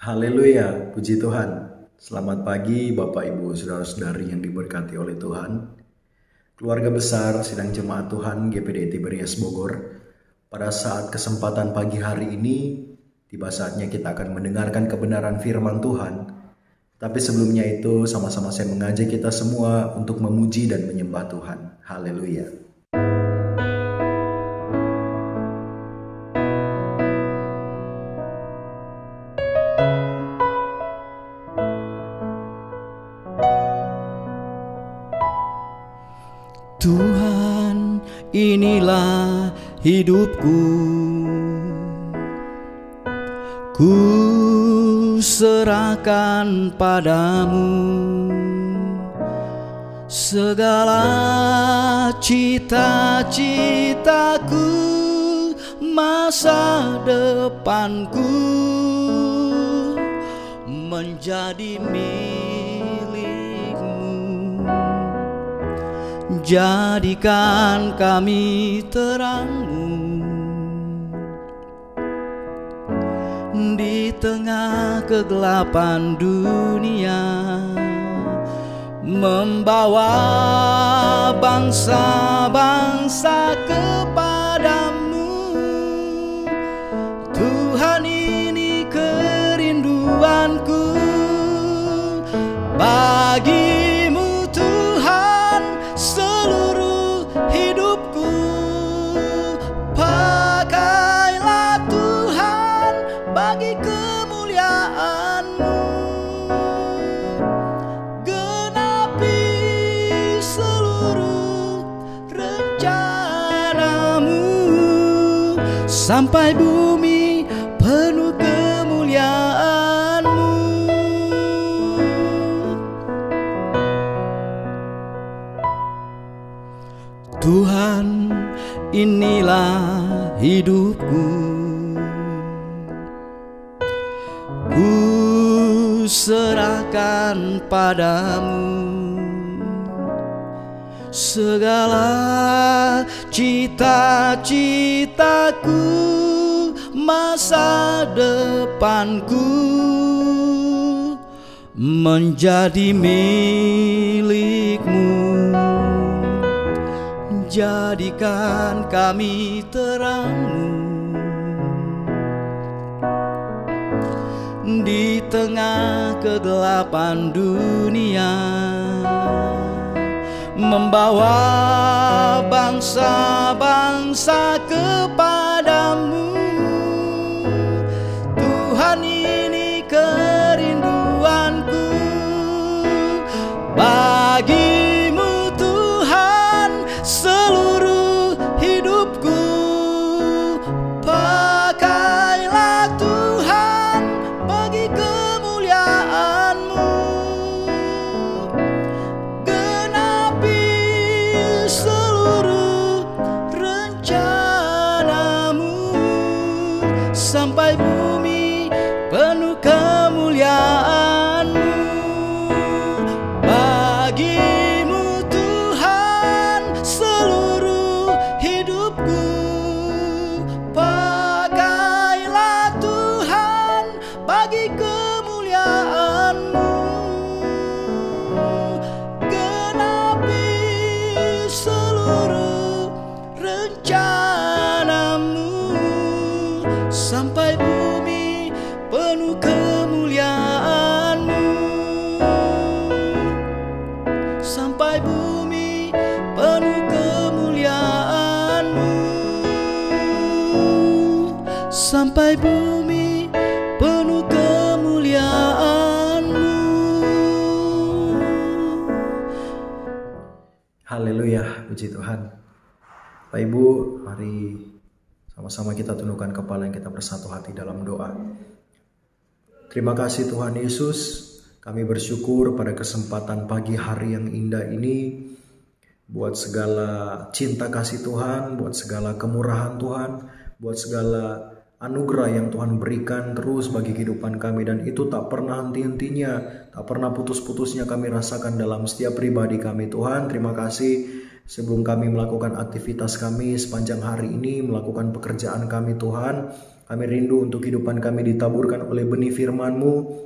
Haleluya, puji Tuhan. Selamat pagi Bapak Ibu Saudara-saudari yang diberkati oleh Tuhan. Keluarga besar sidang jemaat Tuhan GPD Tiberias Bogor. Pada saat kesempatan pagi hari ini, tiba saatnya kita akan mendengarkan kebenaran firman Tuhan. Tapi sebelumnya itu sama-sama saya mengajak kita semua untuk memuji dan menyembah Tuhan. Haleluya. Tuhan, inilah hidupku, ku serahkan padamu segala cita-citaku, masa depanku menjadi jadikan kami terang-Mu di tengah kegelapan dunia, membawa bangsa-bangsa kepadamu. Tuhan, ini kerinduanku bagi-Mu Tuhan, seluruh hidupku. Pakailah Tuhan bagi kemuliaan-Mu, genapi seluruh rencana-Mu, sampai bumi penuh kemuliaan-Mu. Tuhan, inilah hidupku, ku serahkan padamu segala cita-citaku, masa depanku menjadi milik-Mu. Jadikan kami terang-Mu di tengah kegelapan dunia, membawa bangsa-bangsa kepadamu. Tuhan, ini kerinduanku bagi-Mu Tuhan, seluruh hidupku. Pakailah Tuhan bagi kemuliaan-Mu, genapi seluruh rencana-Mu, sampai bumi penuh kemuliaan-Mu. Bagi-Mu Tuhan, seluruh hidupku. Pakailah Tuhan bagi kemuliaan-Mu, genapi seluruh rencana-Mu, sampai bumi penuh kemuliaan-Mu, sampai bumi penuh kemuliaan-Mu, sampai bumi penuh kemuliaan-Mu. Haleluya, puji Tuhan. Bapak Ibu, mari sama-sama kita tundukkan kepala yang kita bersatu hati dalam doa. Terima kasih Tuhan Yesus, kami bersyukur pada kesempatan pagi hari yang indah ini, buat segala cinta kasih Tuhan, buat segala kemurahan Tuhan, buat segala anugerah yang Tuhan berikan terus bagi kehidupan kami, dan itu tak pernah henti-hentinya, tak pernah putus-putusnya kami rasakan dalam setiap pribadi kami. Tuhan, terima kasih Sebelum kami melakukan aktivitas kami sepanjang hari ini, melakukan pekerjaan kami Tuhan, kami rindu untuk kehidupan kami ditaburkan oleh benih firman-Mu.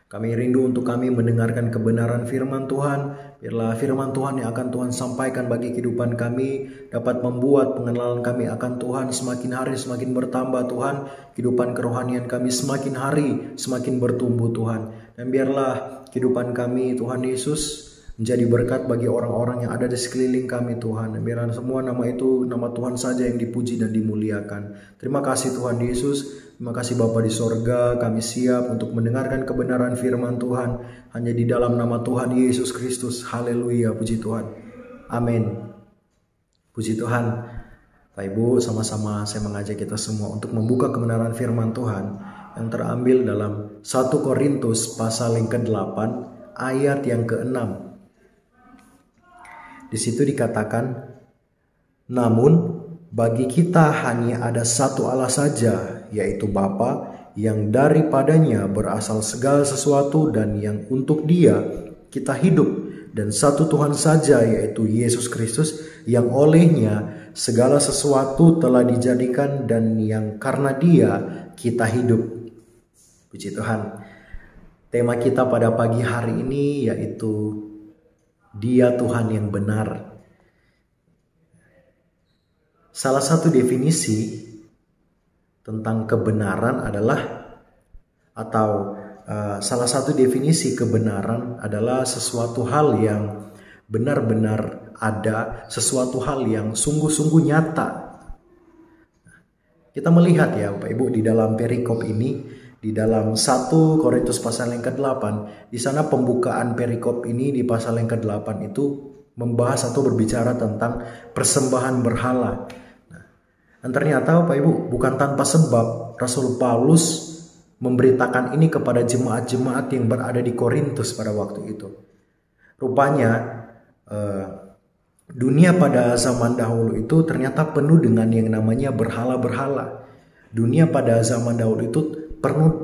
Kami rindu untuk kami mendengarkan kebenaran firman Tuhan. Biarlah firman Tuhan yang akan Tuhan sampaikan bagi kehidupan kami dapat membuat pengenalan kami akan Tuhan semakin hari semakin bertambah Tuhan. Kehidupan kerohanian kami semakin hari semakin bertumbuh Tuhan. Dan biarlah kehidupan kami Tuhan Yesus menjadi berkat bagi orang-orang yang ada di sekeliling kami Tuhan. Dan biarlah semua nama itu, nama Tuhan saja yang dipuji dan dimuliakan. Terima kasih Tuhan Yesus. Terima kasih Bapa di sorga, kami siap untuk mendengarkan kebenaran firman Tuhan. Hanya di dalam nama Tuhan Yesus Kristus. Haleluya, puji Tuhan. Amin. Puji Tuhan. Bapak Ibu, sama-sama saya mengajak kita semua untuk membuka kebenaran firman Tuhan yang terambil dalam 1 Korintus pasal yang ke-8 ayat yang ke-6. Di situ dikatakan, namun bagi kita hanya ada satu Allah saja, yaitu Bapa, yang daripadanya berasal segala sesuatu dan yang untuk Dia kita hidup, dan satu Tuhan saja, yaitu Yesus Kristus, yang olehnya segala sesuatu telah dijadikan dan yang karena Dia kita hidup. Puji Tuhan. Tema kita pada pagi hari ini yaitu Dia Tuhan yang benar. Salah satu definisi tentang kebenaran adalah, atau salah satu definisi kebenaran adalah sesuatu hal yang benar-benar ada, sesuatu hal yang sungguh-sungguh nyata. Kita melihat ya Bapak Ibu di dalam perikop ini, di dalam 1 Korintus pasal yang ke-8, di sana pembukaan perikop ini di pasal yang ke-8 itu membahas atau berbicara tentang persembahan berhala. Dan ternyata Bapak Ibu, bukan tanpa sebab Rasul Paulus memberitakan ini kepada jemaat-jemaat yang berada di Korintus pada waktu itu. Rupanya dunia pada zaman dahulu itu ternyata penuh dengan yang namanya berhala-berhala. Dunia pada zaman dahulu itu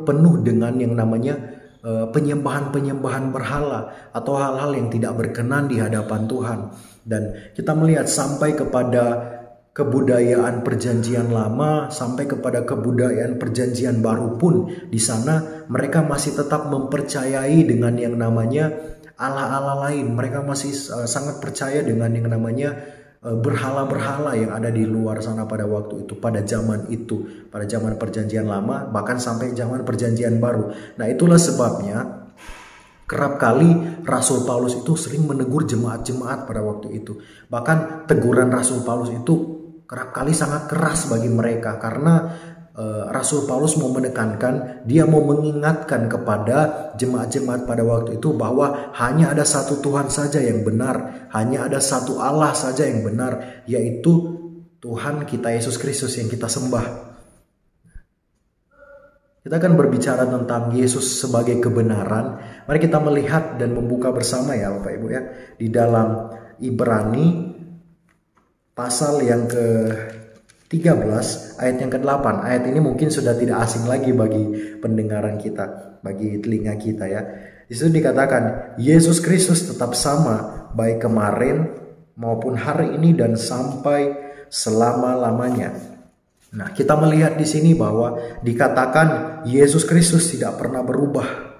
penuh dengan yang namanya penyembahan-penyembahan berhala atau hal-hal yang tidak berkenan di hadapan Tuhan. Dan kita melihat sampai kepada kebudayaan perjanjian lama, sampai kepada kebudayaan perjanjian baru pun di sana mereka masih tetap mempercayai dengan yang namanya Allah-Allah lain. Mereka masih sangat percaya dengan yang namanya berhala-berhala yang ada di luar sana pada waktu itu, pada zaman itu, pada zaman perjanjian lama, bahkan sampai zaman perjanjian baru. Nah, itulah sebabnya kerap kali Rasul Paulus itu sering menegur jemaat-jemaat pada waktu itu. Bahkan teguran Rasul Paulus itu kerap kali sangat keras bagi mereka, karena Rasul Paulus mau menekankan, dia mau mengingatkan kepada jemaat-jemaat pada waktu itu bahwa hanya ada satu Tuhan saja yang benar, hanya ada satu Allah saja yang benar, yaitu Tuhan kita Yesus Kristus yang kita sembah. Kita akan berbicara tentang Yesus sebagai kebenaran. Mari kita melihat dan membuka bersama ya Bapak Ibu ya, di dalam Ibrani pasal yang ke-13 ayat yang ke-8. Ayat ini mungkin sudah tidak asing lagi bagi pendengaran kita, bagi telinga kita ya. Di situ dikatakan, Yesus Kristus tetap sama baik kemarin maupun hari ini dan sampai selama-lamanya. Nah, kita melihat di sini bahwa dikatakan Yesus Kristus tidak pernah berubah.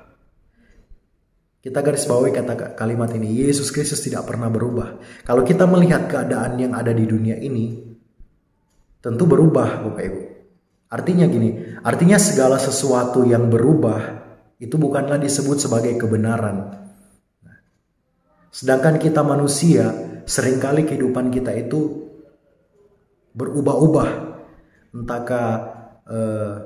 Kita garis bawahi kata kalimat ini, Yesus Kristus tidak pernah berubah. Kalau kita melihat keadaan yang ada di dunia ini, tentu berubah Bapak Ibu. Artinya gini, artinya segala sesuatu yang berubah itu bukanlah disebut sebagai kebenaran. Sedangkan kita manusia, seringkali kehidupan kita itu berubah-ubah. Entahkah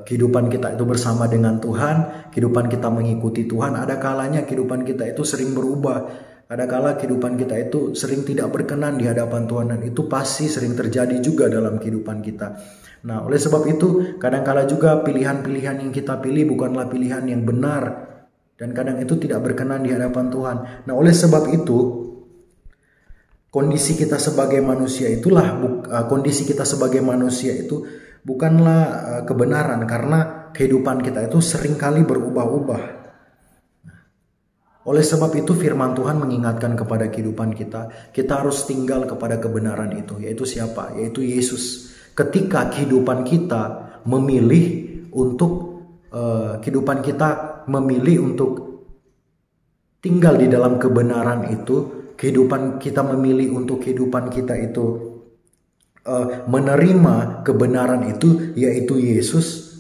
kehidupan kita itu bersama dengan Tuhan, kehidupan kita mengikuti Tuhan, ada kalanya kehidupan kita itu sering berubah, ada kala kehidupan kita itu sering tidak berkenan di hadapan Tuhan, dan itu pasti sering terjadi juga dalam kehidupan kita. Nah, oleh sebab itu kadang-kala juga pilihan-pilihan yang kita pilih bukanlah pilihan yang benar, dan kadang itu tidak berkenan di hadapan Tuhan. Nah, oleh sebab itu kondisi kita sebagai manusia itu bukanlah kebenaran, karena kehidupan kita itu seringkali berubah-ubah. Oleh sebab itu firman Tuhan mengingatkan kepada kehidupan kita harus tinggal kepada kebenaran itu. Yaitu siapa? Yaitu Yesus. Ketika kehidupan kita memilih untuk tinggal di dalam kebenaran itu, kehidupan kita memilih untuk kehidupan kita itu menerima kebenaran itu, yaitu Yesus,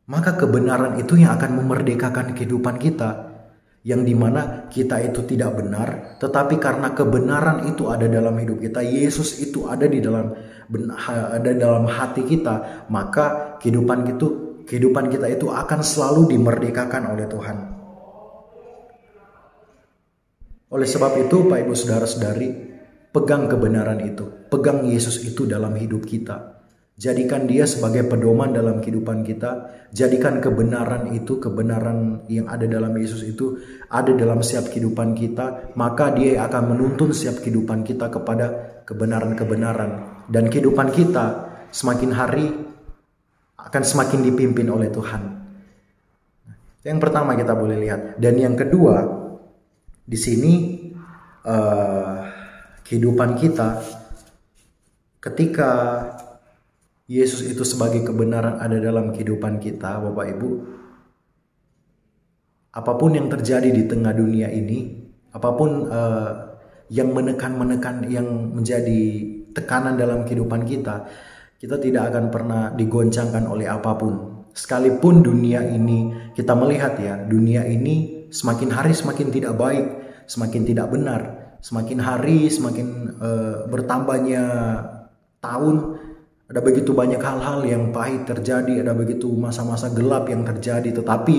maka kebenaran itu yang akan memerdekakan kehidupan kita. Yang dimana kita itu tidak benar, tetapi karena kebenaran itu ada dalam hidup kita, Yesus itu ada di dalam hati kita, maka kehidupan kita itu akan selalu dimerdekakan oleh Tuhan. Oleh sebab itu, Pak Ibu Saudara-saudari, pegang kebenaran itu, pegang Yesus itu dalam hidup kita. Jadikan dia sebagai pedoman dalam kehidupan kita. Jadikan kebenaran itu, kebenaran yang ada dalam Yesus itu ada dalam setiap kehidupan kita. Maka dia akan menuntun setiap kehidupan kita kepada kebenaran-kebenaran. Dan kehidupan kita semakin hari akan semakin dipimpin oleh Tuhan. Yang pertama kita boleh lihat. Dan yang kedua, di sini kehidupan kita ketika Yesus itu sebagai kebenaran ada dalam kehidupan kita, Bapak Ibu. Apapun yang terjadi di tengah dunia ini, apapun yang menekan, yang menjadi tekanan dalam kehidupan kita tidak akan pernah digoncangkan oleh apapun. Sekalipun dunia ini, kita melihat ya, dunia ini semakin hari semakin tidak baik, semakin tidak benar, semakin hari semakin bertambahnya tahun. Ada begitu banyak hal-hal yang pahit terjadi, ada begitu masa-masa gelap yang terjadi. Tetapi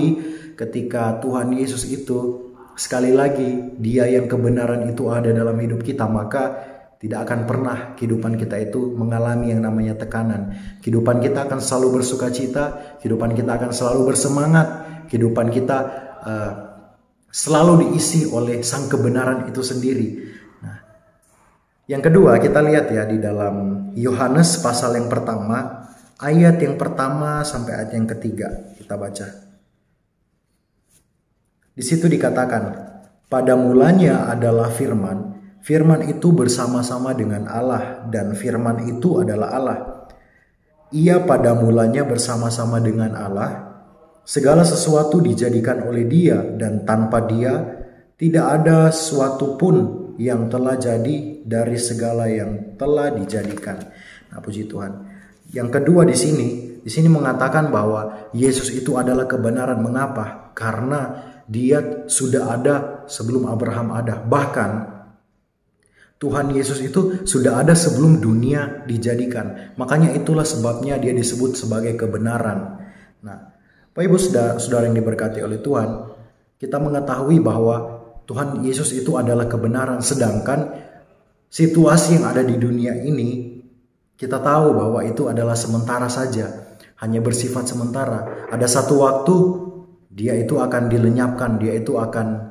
ketika Tuhan Yesus itu, sekali lagi dia yang kebenaran itu ada dalam hidup kita, maka tidak akan pernah kehidupan kita itu mengalami yang namanya tekanan. Kehidupan kita akan selalu bersuka cita, kehidupan kita akan selalu bersemangat, kehidupan kita selalu diisi oleh sang kebenaran itu sendiri. Yang kedua, kita lihat ya di dalam Yohanes pasal yang pertama, ayat yang pertama sampai ayat yang ketiga. Kita baca. Di situ dikatakan, pada mulanya adalah firman, firman itu bersama-sama dengan Allah, dan firman itu adalah Allah. Ia pada mulanya bersama-sama dengan Allah. Segala sesuatu dijadikan oleh Dia, dan tanpa Dia tidak ada sesuatu pun yang telah jadi dari segala yang telah dijadikan. Nah, puji Tuhan. Yang kedua di sini mengatakan bahwa Yesus itu adalah kebenaran. Mengapa? Karena dia sudah ada sebelum Abraham ada. Bahkan Tuhan Yesus itu sudah ada sebelum dunia dijadikan. Makanya itulah sebabnya dia disebut sebagai kebenaran. Nah, Bapak Ibu Saudara yang diberkati oleh Tuhan, kita mengetahui bahwa Tuhan Yesus itu adalah kebenaran. Sedangkan situasi yang ada di dunia ini, kita tahu bahwa itu adalah sementara saja, hanya bersifat sementara. Ada satu waktu dia itu akan dilenyapkan, dia itu akan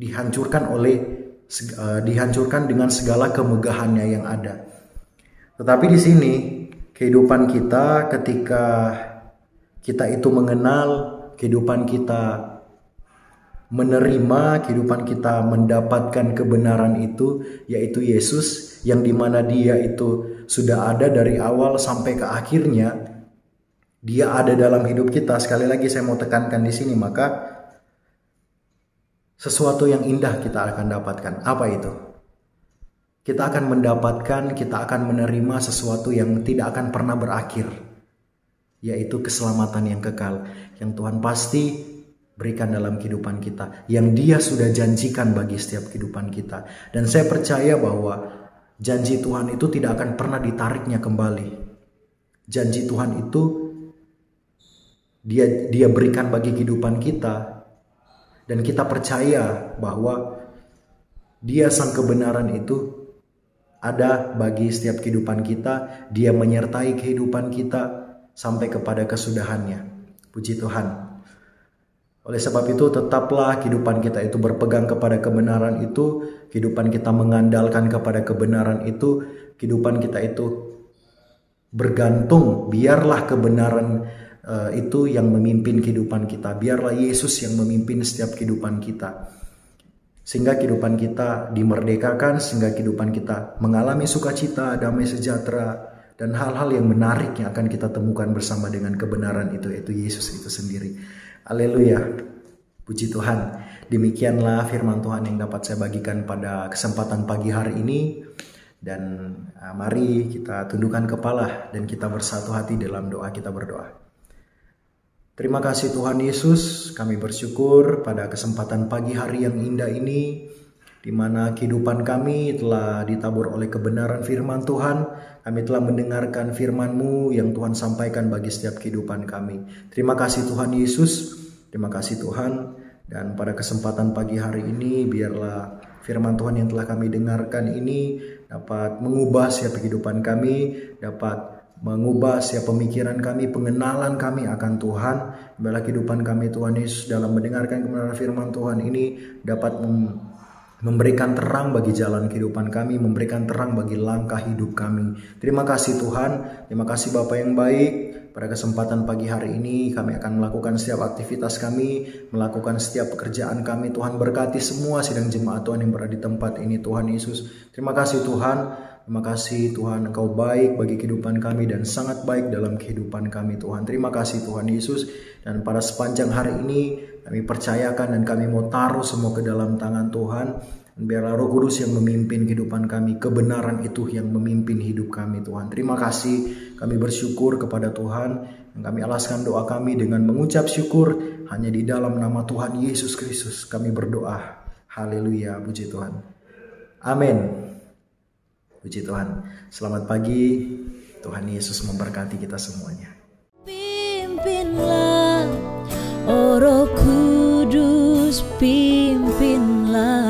dihancurkan dengan segala kemegahannya yang ada. Tetapi di sini kehidupan kita ketika kita itu mengenal, kehidupan kita menerima, kehidupan kita mendapatkan kebenaran itu, yaitu Yesus, yang dimana dia itu sudah ada dari awal sampai ke akhirnya. Dia ada dalam hidup kita. Sekali lagi saya mau tekankan di sini, maka sesuatu yang indah kita akan dapatkan. Apa itu? Kita akan mendapatkan, kita akan menerima sesuatu yang tidak akan pernah berakhir, yaitu keselamatan yang kekal, yang Tuhan pasti berikan dalam kehidupan kita, yang dia sudah janjikan bagi setiap kehidupan kita. Dan saya percaya bahwa janji Tuhan itu tidak akan pernah ditariknya kembali. Janji Tuhan itu dia berikan bagi kehidupan kita, dan kita percaya bahwa dia sang kebenaran itu ada bagi setiap kehidupan kita. Dia menyertai kehidupan kita sampai kepada kesudahannya. Puji Tuhan. Oleh sebab itu, tetaplah kehidupan kita itu berpegang kepada kebenaran itu, kehidupan kita mengandalkan kepada kebenaran itu, kehidupan kita itu bergantung, biarlah kebenaran itu yang memimpin kehidupan kita, biarlah Yesus yang memimpin setiap kehidupan kita. Sehingga kehidupan kita dimerdekakan, sehingga kehidupan kita mengalami sukacita, damai sejahtera, dan hal-hal yang menarik yang akan kita temukan bersama dengan kebenaran itu, yaitu Yesus itu sendiri. Haleluya. Puji Tuhan. Demikianlah firman Tuhan yang dapat saya bagikan pada kesempatan pagi hari ini. Dan mari kita tundukkan kepala dan kita bersatu hati dalam doa. Kita berdoa. Terima kasih Tuhan Yesus, kami bersyukur pada kesempatan pagi hari yang indah ini, di mana kehidupan kami telah ditabur oleh kebenaran firman Tuhan. Kami telah mendengarkan firman-Mu yang Tuhan sampaikan bagi setiap kehidupan kami. Terima kasih Tuhan Yesus, terima kasih Tuhan. Dan pada kesempatan pagi hari ini, biarlah firman Tuhan yang telah kami dengarkan ini dapat mengubah setiap kehidupan kami, dapat mengubah setiap pemikiran kami, pengenalan kami akan Tuhan. Biarlah kehidupan kami Tuhan Yesus dalam mendengarkan kebenaran firman Tuhan ini dapat memberikan terang bagi jalan kehidupan kami, memberikan terang bagi langkah hidup kami. Terima kasih Tuhan, terima kasih Bapa yang baik. Pada kesempatan pagi hari ini kami akan melakukan setiap aktivitas kami, melakukan setiap pekerjaan kami. Tuhan berkati semua sidang jemaat Tuhan yang berada di tempat ini Tuhan Yesus. Terima kasih Tuhan, terima kasih Tuhan, Engkau baik bagi kehidupan kami dan sangat baik dalam kehidupan kami Tuhan. Terima kasih Tuhan Yesus. Dan pada sepanjang hari ini kami percayakan dan kami mau taruh semua ke dalam tangan Tuhan. Biarlah Roh Kudus yang memimpin kehidupan kami, kebenaran itu yang memimpin hidup kami Tuhan. Terima kasih, kami bersyukur kepada Tuhan. Dan kami alaskan doa kami dengan mengucap syukur hanya di dalam nama Tuhan Yesus Kristus. Kami berdoa. Haleluya, puji Tuhan. Amin. Puji Tuhan. Selamat pagi. Tuhan Yesus memberkati kita semuanya. Pimpinlah, oh Roh Kudus, pimpinlah